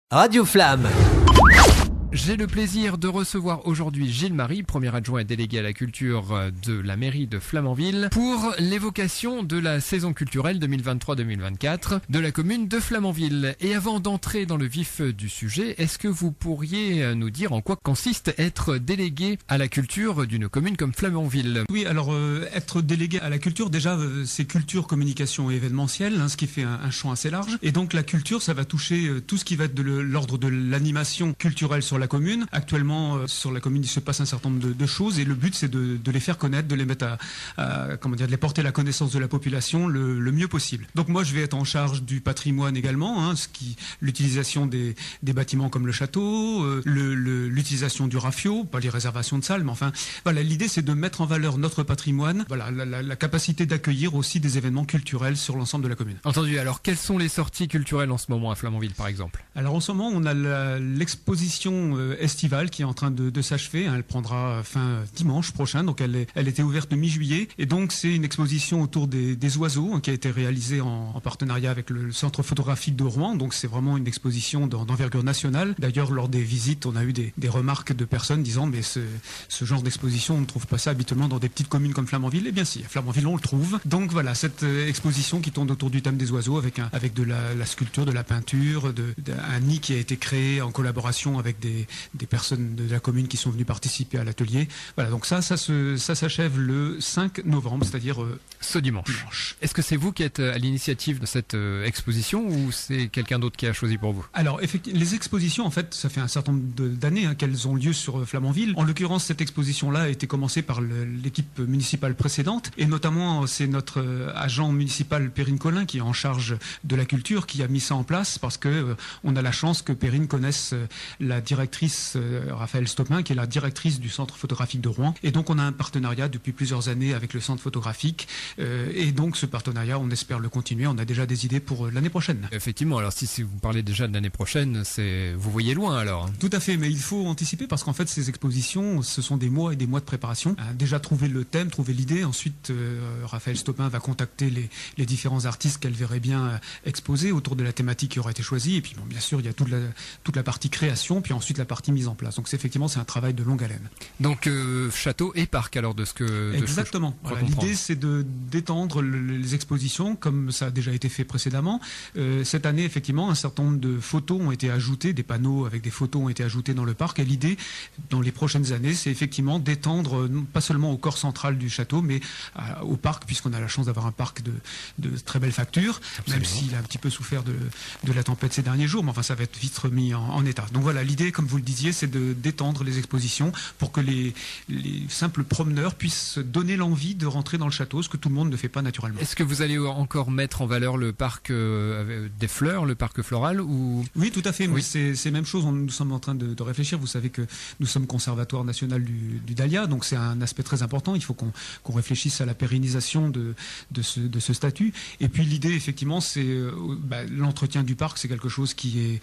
Radio Flamme. J'ai le plaisir de recevoir aujourd'hui Gilles Marie, premier adjoint et délégué à la culture de la mairie de Flamanville, pour l'évocation de la saison culturelle 2023-2024 de la commune de Flamanville. Et avant d'entrer dans le vif du sujet, est-ce que vous pourriez nous dire en quoi consiste être délégué à la culture d'une commune comme Flamanville? Oui, alors être délégué à la culture, déjà c'est culture, communication et événementiel, ce qui fait un champ assez large. Et donc la culture, ça va toucher tout ce qui va être de l'ordre de l'animation culturelle sur la commune. Actuellement, sur la commune, il se passe un certain nombre de choses et le but, c'est de les faire connaître, de les mettre de les porter à la connaissance de la population le mieux possible. Donc moi, je vais être en charge du patrimoine également, l'utilisation des bâtiments comme le château, l'utilisation du rafio, pas les réservations de salles, mais enfin, voilà, l'idée, c'est de mettre en valeur notre patrimoine, voilà, la capacité d'accueillir aussi des événements culturels sur l'ensemble de la commune. Entendu. Alors, quelles sont les sorties culturelles en ce moment à Flamanville, par exemple? Alors, en ce moment, on a l'exposition estivale qui est en train de s'achever. Elle prendra fin dimanche prochain, donc elle était ouverte mi-juillet. Et donc, c'est une exposition autour des oiseaux qui a été réalisée en partenariat avec le Centre photographique de Rouen. Donc, c'est vraiment une exposition d'envergure nationale. D'ailleurs, lors des visites, on a eu des remarques de personnes disant mais ce genre d'exposition, on ne trouve pas ça habituellement dans des petites communes comme Flamanville. Eh bien si, à Flamanville, on le trouve. Donc voilà, cette exposition qui tourne autour du thème des oiseaux avec de la sculpture, de la peinture, un nid qui a été créé en collaboration avec des personnes de la commune qui sont venues participer à l'atelier. Voilà, donc ça s'achève le 5 novembre, c'est-à-dire ce dimanche. Est-ce que c'est vous qui êtes à l'initiative de cette exposition ou c'est quelqu'un d'autre qui a choisi pour vous? Alors, effectivement, les expositions, en fait, ça fait un certain nombre d'années qu'elles ont lieu sur Flamanville. En l'occurrence, cette exposition-là a été commencée par l'équipe municipale précédente et notamment, c'est notre agent municipal Perrine Collin qui est en charge de la culture qui a mis ça en place parce que on a la chance que Perrine connaisse la directrice Raphaël Stopin qui est la directrice du Centre photographique de Rouen. Et donc, on a un partenariat depuis plusieurs années avec le Centre photographique et donc, ce partenariat, on espère le continuer. On a déjà des idées pour l'année prochaine. Effectivement, alors si vous parlez déjà de l'année prochaine, vous voyez loin alors. Tout à fait, mais il faut anticiper parce qu'en fait ces expositions, ce sont des mois et des mois de préparation. Déjà trouver le thème, trouver l'idée, ensuite Raphaël Stopin va contacter les différents artistes qu'elle verrait bien exposer autour de la thématique qui aura été choisie. Et puis bon, bien sûr, il y a toute la partie création, puis ensuite la partie mise en place. Donc effectivement, c'est un travail de longue haleine. Donc château et parc alors de ce que... Exactement. Voilà, l'idée c'est d'étendre les expositions comme ça a déjà été fait précédemment. Cette année, effectivement, un certain nombre de photos ont été ajoutées, des panneaux avec des photos ont été ajoutés dans le parc. Et l'idée, dans les prochaines années, c'est effectivement d'étendre, pas seulement au corps central du château, mais au parc, puisqu'on a la chance d'avoir un parc de très belle facture, même s'il a un petit peu souffert de la tempête ces derniers jours. Mais enfin, ça va être vite remis en état. Donc voilà, l'idée, comme vous le disiez, c'est d'étendre les expositions pour que les simples promeneurs puissent donner l'envie de rentrer dans le château, ce que tout le monde ne fait pas naturellement. Est-ce que vous allez encore mettre en valeur le parc des fleurs, le parc floral ou... Oui, tout à fait. Oui. C'est la même chose. Nous sommes en train de réfléchir. Vous savez que nous sommes conservatoire national du Dahlia, donc c'est un aspect très important. Il faut qu'on réfléchisse à la pérennisation de ce statut. Et puis l'idée, effectivement, c'est l'entretien du parc. C'est quelque chose qui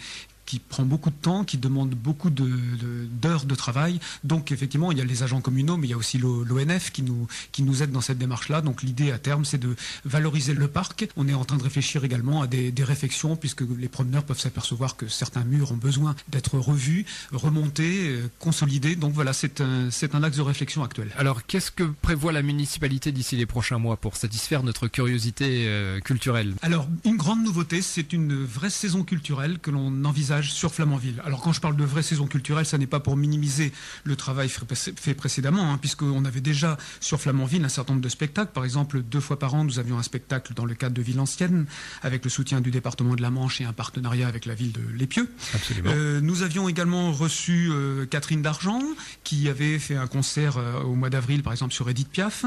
prend beaucoup de temps, qui demande beaucoup d'heures de travail. Donc effectivement, il y a les agents communaux, mais il y a aussi l'ONF qui nous aide dans cette démarche-là. Donc l'idée à terme, c'est de valoriser le parc. On est en train de réfléchir également à des réfections, puisque les promeneurs peuvent s'apercevoir que certains murs ont besoin d'être revus, remontés, consolidés. Donc voilà, c'est un axe de réflexion actuel. Alors qu'est-ce que prévoit la municipalité d'ici les prochains mois pour satisfaire notre curiosité culturelle? Alors, une grande nouveauté, c'est une vraie saison culturelle que l'on envisage sur Flamanville. Alors quand je parle de vraie saison culturelle, ça n'est pas pour minimiser le travail fait précédemment, puisqu'on avait déjà sur Flamanville un certain nombre de spectacles. Par exemple, 2 fois par an, nous avions un spectacle dans le cadre de Villenciennes, avec le soutien du département de la Manche et un partenariat avec la ville de Lépieux. Absolument. Nous avions également reçu Catherine Dargent, qui avait fait un concert au mois d'avril, par exemple, sur Edith Piaf.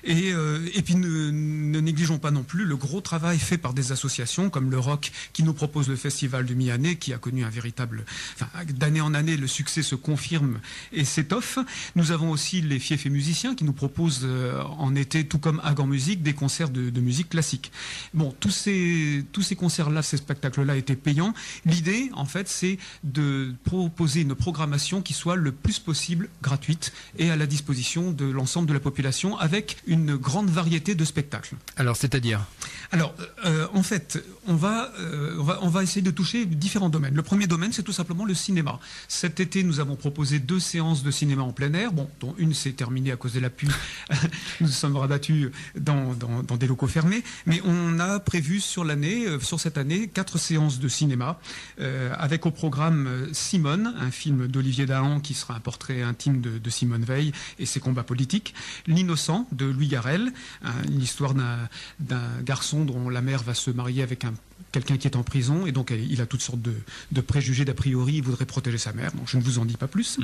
Et puis ne négligeons pas non plus le gros travail fait par des associations comme le Rock, qui nous propose le festival de mi-année, qui a connu un véritable... d'année en année, le succès se confirme et s'étoffe. Nous avons aussi les Fiefs et musiciens qui nous proposent en été, tout comme Hague en musique, des concerts de musique classique. Bon, tous ces concerts-là, ces spectacles-là étaient payants. L'idée, en fait, c'est de proposer une programmation qui soit le plus possible gratuite et à la disposition de l'ensemble de la population avec une grande variété de spectacles. Alors, c'est-à-dire ? Alors, en fait, on va essayer de toucher différents domaines. Le premier domaine, c'est tout simplement le cinéma. Cet été, nous avons proposé 2 séances de cinéma en plein air, dont une s'est terminée à cause de la pluie. Nous nous sommes rabattus dans des locaux fermés, mais on a prévu sur cette année, 4 séances de cinéma, avec au programme Simone, un film d'Olivier Dahan qui sera un portrait intime de Simone Veil et ses combats politiques, L'Innocent de Louis Garrel, une histoire d'un garçon dont la mère va se marier avec quelqu'un qui est en prison, et donc il a toutes sortes de préjugés, d'a priori, il voudrait protéger sa mère, donc je ne vous en dis pas plus.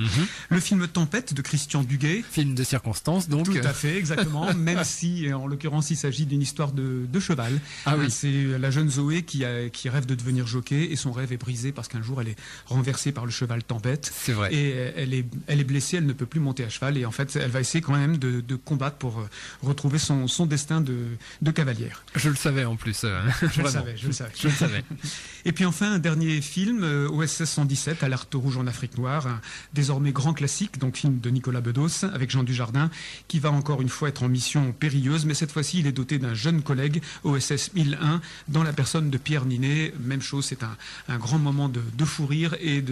Le film Tempête de Christian Duguay. Film de circonstance, donc. Tout à fait, exactement, même si, en l'occurrence, il s'agit d'une histoire de cheval. Ah oui. C'est la jeune Zoé qui rêve de devenir jockey, et son rêve est brisé parce qu'un jour, elle est renversée par le cheval Tempête. C'est vrai. Et elle est blessée, elle ne peut plus monter à cheval, et en fait, elle va essayer quand même de combattre pour retrouver son destin de cavalière. Je le savais en plus. Je le savais. Je le savais. Et puis enfin, un dernier film, OSS 117, Alerte rouge en Afrique noire, un désormais grand classique, donc film de Nicolas Bedos, avec Jean Dujardin, qui va encore une fois être en mission périlleuse, mais cette fois-ci, il est doté d'un jeune collègue, OSS 1001, dans la personne de Pierre Ninet. Même chose, c'est un grand moment de fou rire et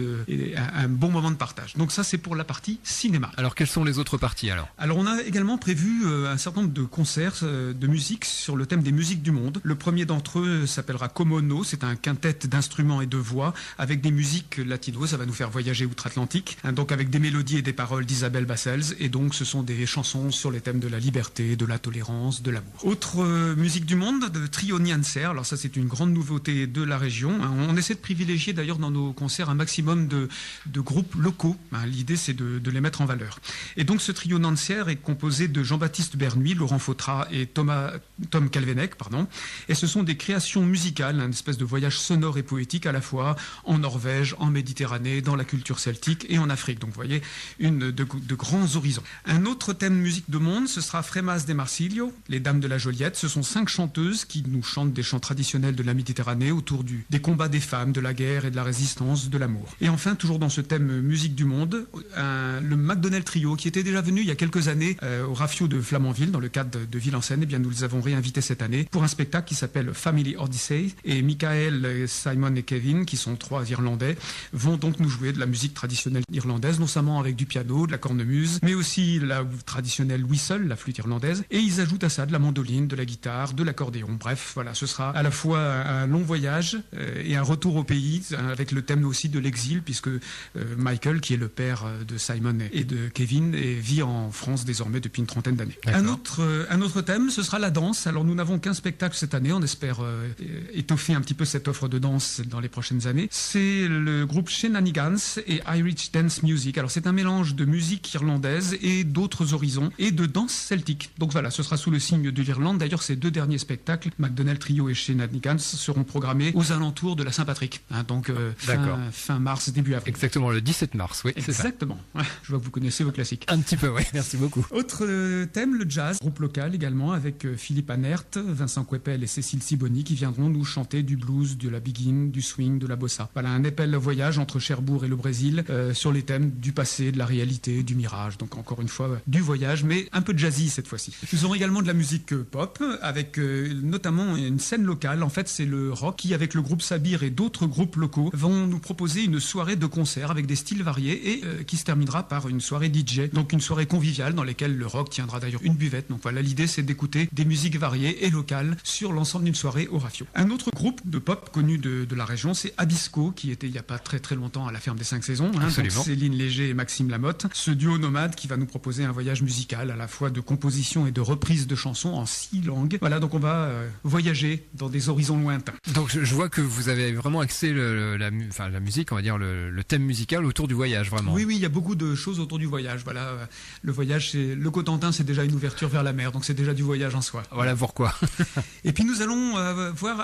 un bon moment de partage. Donc ça, c'est pour la partie cinéma. Alors, quelles sont les autres parties alors ? Alors, on a également prévu un certain nombre de concerts de musique sur le thème des musiques du monde. Le premier d'entre eux s'appellera Komono, c'est un quintet d'instruments et de voix avec des musiques latino, ça va nous faire voyager outre-Atlantique, donc avec des mélodies et des paroles d'Isabelle Bassels, et donc ce sont des chansons sur les thèmes de la liberté, de la tolérance, de l'amour. Autre musique du monde, de Trio Nianser, alors ça c'est une grande nouveauté de la région, on essaie de privilégier d'ailleurs dans nos concerts un maximum de groupes locaux, l'idée c'est de les mettre en valeur. Et donc ce Trio Nianser est composé de Jean-Baptiste Bernuy, Laurent Fautra et Tom Calvenec, et ce sont des créations musicales, une espèce de voyage sonore et poétique à la fois en Norvège, en Méditerranée, dans la culture celtique et en Afrique. Donc vous voyez, de grands horizons. Un autre thème musique de monde, ce sera Fremas de Marsilio, les Dames de la Joliette. Ce sont 5 chanteuses qui nous chantent des chants traditionnels de la Méditerranée autour des combats des femmes, de la guerre et de la résistance, de l'amour. Et enfin, toujours dans ce thème musique du monde, le McDonnell Trio, qui était déjà venu il y a quelques années au Rafio de Flamanville, dans le cadre de Ville en Seine, eh bien nous les avons réinvités cette année pour un spectacle qui s'appelle Family Odyssey, et Michael, Simon et Kevin, qui sont 3 Irlandais, vont donc nous jouer de la musique traditionnelle irlandaise, non seulement avec du piano, de la cornemuse, mais aussi la traditionnelle whistle, la flûte irlandaise, et ils ajoutent à ça de la mandoline, de la guitare, de l'accordéon. Bref, voilà, ce sera à la fois un long voyage et un retour au pays, avec le thème aussi de l'exil, puisque Michael, qui est le père de Simon et de Kevin, vit en France désormais depuis une trentaine d'années. Un autre thème, ce sera la danse. Alors nous n'avons qu'un spectacle cette année, on espère étoffer un petit peu cette offre de danse dans les prochaines années. C'est le groupe Shenanigans et Irish Dance Music. Alors c'est un mélange de musique irlandaise et d'autres horizons et de danse celtique. Donc voilà, ce sera sous le signe de l'Irlande. D'ailleurs, ces 2 derniers spectacles, McDonnell Trio et Shenanigans, seront programmés aux alentours de la Saint-Patrick. Donc fin mars, début avril. Exactement, le 17 mars, oui. Exactement. Ouais, je vois que vous connaissez vos classiques. Un petit peu, oui. Merci beaucoup. Autre thème, le jazz, groupe local également, avec Philippe Anert, Vincent Coepel et Cécile Siboni, qui viendront nous chanter du blues, de la biguine, du swing, de la bossa. Voilà, un épelle voyage entre Cherbourg et le Brésil sur les thèmes du passé, de la réalité, du mirage. Donc encore une fois, du voyage, mais un peu jazzy cette fois-ci. Nous aurons également de la musique pop, avec notamment une scène locale. En fait, c'est le rock qui, avec le groupe Sabir et d'autres groupes locaux, vont nous proposer une soirée de concert avec des styles variés et qui se terminera par une soirée DJ. Donc une soirée conviviale dans laquelle le rock tiendra d'ailleurs une buvette. Donc voilà, l'idée c'est d'écouter des musiques variées et locales sur l'ensemble d'une soirée au Rafio. Un autre groupe de pop connu de la région, c'est Abisko, qui était il n'y a pas très très longtemps à la ferme des 5 saisons. Donc Céline Léger et Maxime Lamotte. Ce duo nomade qui va nous proposer un voyage musical à la fois de composition et de reprise de chansons en 6 langues. Voilà, donc on va voyager dans des horizons lointains. Donc je vois que vous avez vraiment axé la musique, on va dire le thème musical autour du voyage, vraiment. Oui, il y a beaucoup de choses autour du voyage. Voilà, le voyage, le Cotentin, c'est déjà une ouverture vers la mer, donc c'est déjà du voyage en soi. Voilà pourquoi. Et puis nous allons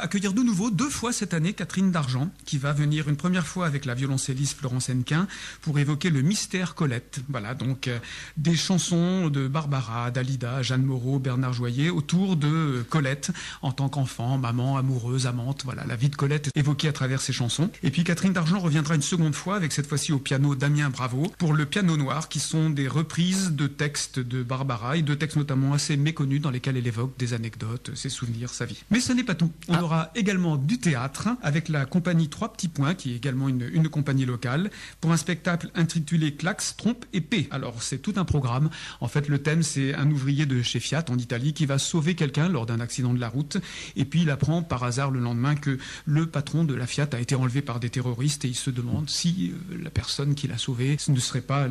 accueillir de nouveau 2 fois cette année Catherine Dargent, qui va venir une première fois avec la violoncelliste Florence Hennequin pour évoquer le mystère Colette. Voilà, donc des chansons de Barbara, Dalida, Jeanne Moreau, Bernard Joyer autour de Colette en tant qu'enfant, maman, amoureuse, amante. Voilà, la vie de Colette évoquée à travers ces chansons. Et puis Catherine Dargent reviendra une seconde fois avec cette fois-ci au piano Damien Bravo pour le piano noir, qui sont des reprises de textes de Barbara et de textes notamment assez méconnus dans lesquels elle évoque des anecdotes, ses souvenirs, sa vie. Mais ce n'est pas tout. On aura également du théâtre avec la compagnie Trois Petits Points, qui est également une compagnie locale, pour un spectacle intitulé Klax, Trompe et Paix. Alors c'est tout un programme. En fait, le thème, c'est un ouvrier de chez Fiat en Italie qui va sauver quelqu'un lors d'un accident de la route. Et puis il apprend par hasard le lendemain que le patron de la Fiat a été enlevé par des terroristes et il se demande si la personne qui l'a sauvé ce ne serait pas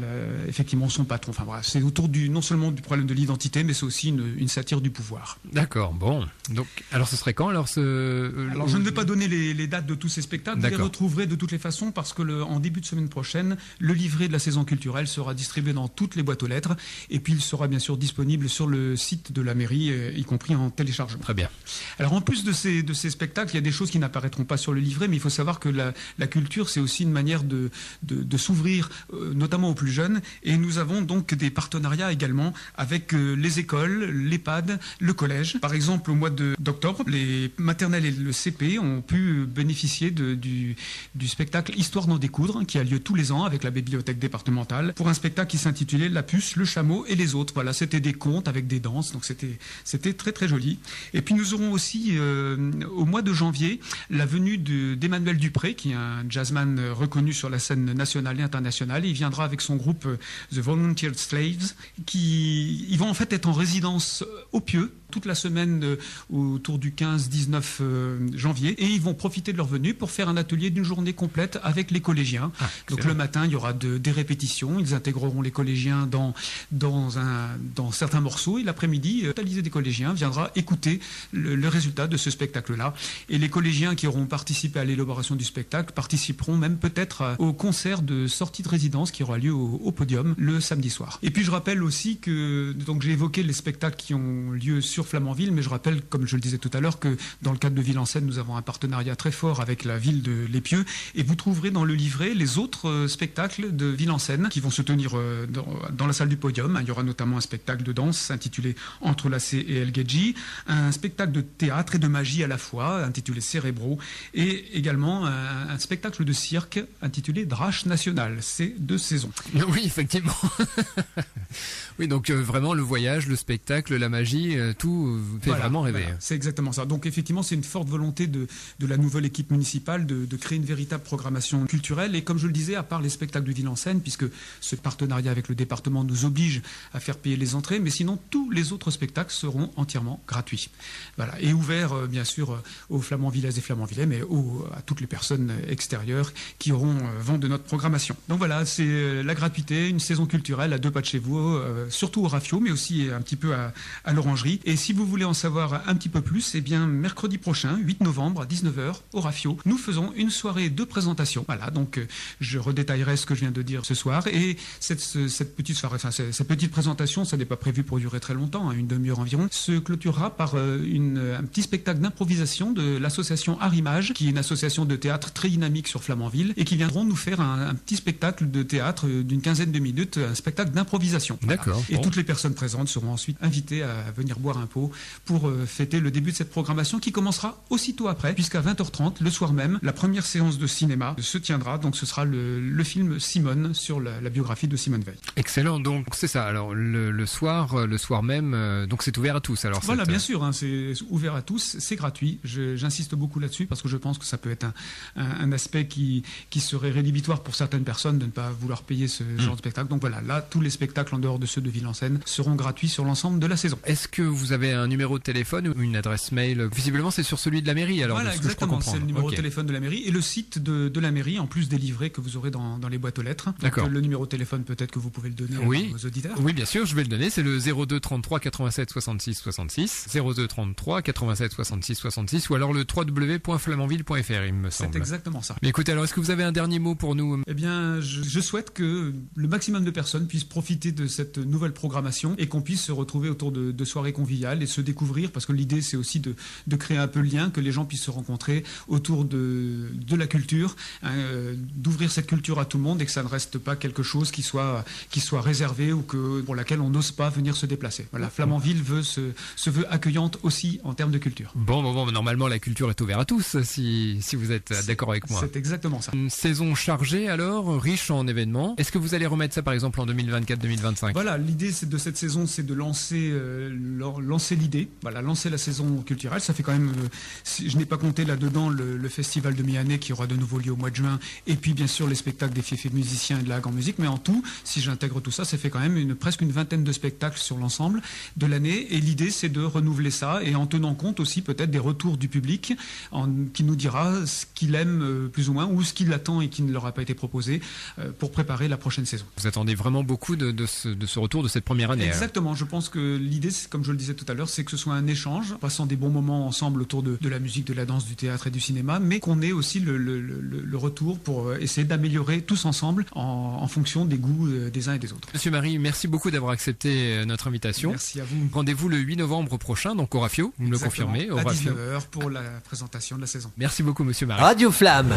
effectivement son patron. Enfin voilà, c'est autour non seulement du problème de l'identité, mais c'est aussi une satire du pouvoir. D'accord, bon. Donc, alors ce serait quand alors Alors je ne vais pas donner les dates de tous ces spectacles. Vous les retrouverez de toutes les façons parce que en début de semaine prochaine, le livret de la saison culturelle sera distribué dans toutes les boîtes aux lettres et puis il sera bien sûr disponible sur le site de la mairie, y compris en téléchargement. Très bien. Alors en plus de ces spectacles, il y a des choses qui n'apparaîtront pas sur le livret, mais il faut savoir que la culture, c'est aussi une manière de s'ouvrir, notamment aux plus jeunes. Et nous avons donc des partenariats également avec les écoles, l'EHPAD, le collège. Par exemple, au mois d'octobre, les maternelles et le CP ont pu bénéficier du spectacle Histoire d'en découdre, qui a lieu tous les ans avec la bibliothèque départementale, pour un spectacle qui s'intitulait La puce, le chameau et les autres. Voilà, c'était des contes avec des danses, donc c'était très très joli. Et puis nous aurons aussi au mois de janvier la venue d'Emmanuel Dupré, qui est un jazzman reconnu sur la scène nationale et internationale. Il viendra avec son groupe The Volunteer Slaves, ils vont en fait être en résidence au Pieux toute la semaine autour du 15-19 janvier, et ils vont profiter de leur venue pour faire un atelier d'une journée complète avec les collégiens. Donc le matin, il y aura des répétitions, ils intégreront les collégiens dans certains morceaux, et l'après-midi, l'atelier des collégiens viendra écouter le résultat de ce spectacle-là. Et les collégiens qui auront participé à l'élaboration du spectacle participeront même peut-être au concert de sortie de résidence qui aura lieu au podium le samedi soir. Et puis je rappelle aussi que, donc j'ai évoqué les spectacles qui ont lieu sur Flamanville, mais je rappelle, comme je le disais tout à l'heure, que dans le cadre de Ville en Scène, nous avons un partenariat très fort avec la ville de L'Épieux, et vous trouverez dans le livret les autres spectacles de Ville en Scène qui vont se tenir dans la salle du podium. Il y aura notamment un spectacle de danse intitulé Entrelacé et El Gedji, un spectacle de théâtre et de magie à la fois intitulé Cérébraux, et également un spectacle de cirque intitulé Drache National. C'est 2 saisons. Oui, effectivement. Oui, donc vraiment le voyage, le spectacle, la magie, tout fait vraiment rêver. Voilà, c'est exactement ça. Donc effectivement, c'est une forte volonté de la nouvelle équipe municipale de créer une véritable programmation culturelle. Et comme je le disais, à part les spectacles de Ville en Scène, puisque ce partenariat avec le département nous oblige à faire payer les entrées, mais sinon tous les autres spectacles seront entièrement gratuits. Voilà, et ouverts bien sûr aux Flamanvillaises et Flamanvillais, mais à toutes les personnes extérieures qui auront vent de notre programmation. Donc voilà, c'est la gratuité, une saison culturelle à 2 pas de chez vous, surtout au Rafio, mais aussi un petit peu à l'Orangerie. Et si vous voulez en savoir un petit peu plus, eh bien mercredi prochain, 8 novembre à 19h au Rafio, nous faisons une soirée de présentation. Voilà, donc je redétaillerai ce que je viens de dire ce soir. Et cette petite soirée, enfin cette petite présentation, ça n'est pas prévu pour durer très longtemps, une demi-heure environ, se clôturera par un petit spectacle d'improvisation de l'association Arimage, qui est une association de théâtre très dynamique sur Flamanville, et qui viendront nous faire un petit spectacle de théâtre d'une quinzaine de minutes, un spectacle d'improvisation. D'accord. Voilà. Et toutes les personnes présentes seront ensuite invitées à venir boire un pot pour fêter le début de cette programmation qui commencera aussitôt après, puisqu'à 20h30, le soir même, la première séance de cinéma se tiendra. Donc ce sera le film Simone sur la biographie de Simone Veil. Excellent, donc c'est ça. Alors le soir même, donc c'est ouvert à tous. Alors voilà, bien sûr, hein, c'est ouvert à tous, c'est gratuit. J'insiste beaucoup là-dessus parce que je pense que ça peut être un aspect qui serait rédhibitoire pour certaines personnes de ne pas vouloir payer ce genre de spectacle. Donc voilà, là, tous les spectacles en dehors de ceux de Ville en Scène seront gratuits sur l'ensemble de la saison. Est-ce que vous avez un numéro de téléphone ou une adresse mail? Visiblement, c'est sur celui de la mairie. Alors, voilà, exactement, c'est le numéro de téléphone de la mairie et le site de la mairie, en plus des livrets que vous aurez dans les boîtes aux lettres. D'accord. Donc, le numéro de téléphone, peut-être que vous pouvez le donner aux auditeurs. Oui, bien sûr, je vais le donner. C'est le 02 33 87 66 66. 02 33 87 66 66 ou alors le www.flamanville.fr, il me semble. C'est exactement ça. Mais écoutez, alors est-ce que vous avez un dernier mot pour nous? Eh bien, je souhaite que le maximum de personnes puissent profiter de cette nouvelle programmation et qu'on puisse se retrouver autour de soirées conviviales et se découvrir, parce que l'idée c'est aussi de créer un peu le lien, que les gens puissent se rencontrer autour de la culture, d'ouvrir cette culture à tout le monde et que ça ne reste pas quelque chose qui soit réservé ou pour laquelle on n'ose pas venir se déplacer. Voilà, Flamanville se veut accueillante aussi en termes de culture. Bon, normalement la culture est ouverte à tous, si vous êtes d'accord avec moi. C'est exactement ça. Une saison chargée alors, riche en événements. Est-ce que vous allez remettre ça par exemple en 2024-2025? Voilà, l'idée de cette saison, c'est de lancer lancer l'idée, voilà, lancer la saison culturelle. Ça fait quand même, je n'ai pas compté là-dedans le festival de mi-année qui aura de nouveau lieu au mois de juin, et puis bien sûr les spectacles des fiefs musiciens et de la Hague en musique. Mais en tout, si j'intègre tout ça, ça fait quand même presque une vingtaine de spectacles sur l'ensemble de l'année. Et l'idée, c'est de renouveler ça, et en tenant compte aussi peut-être des retours du public, qui nous dira ce qu'il aime plus ou moins, ou ce qu'il attend et qui ne leur a pas été proposé, pour préparer la prochaine saison. Vous attendez vraiment beaucoup de ce retour de cette première année. Exactement. Je pense que l'idée, comme je le disais tout à l'heure, c'est que ce soit un échange, passant des bons moments ensemble autour de la musique, de la danse, du théâtre et du cinéma, mais qu'on ait aussi le retour pour essayer d'améliorer tous ensemble en fonction des goûts des uns et des autres. Monsieur Marie, merci beaucoup d'avoir accepté notre invitation. Merci à vous. Rendez-vous le 8 novembre prochain, donc au Rafio, vous me le confirmez. À 19h pour la présentation de la saison. Merci beaucoup, monsieur Marie. Radio Flamme.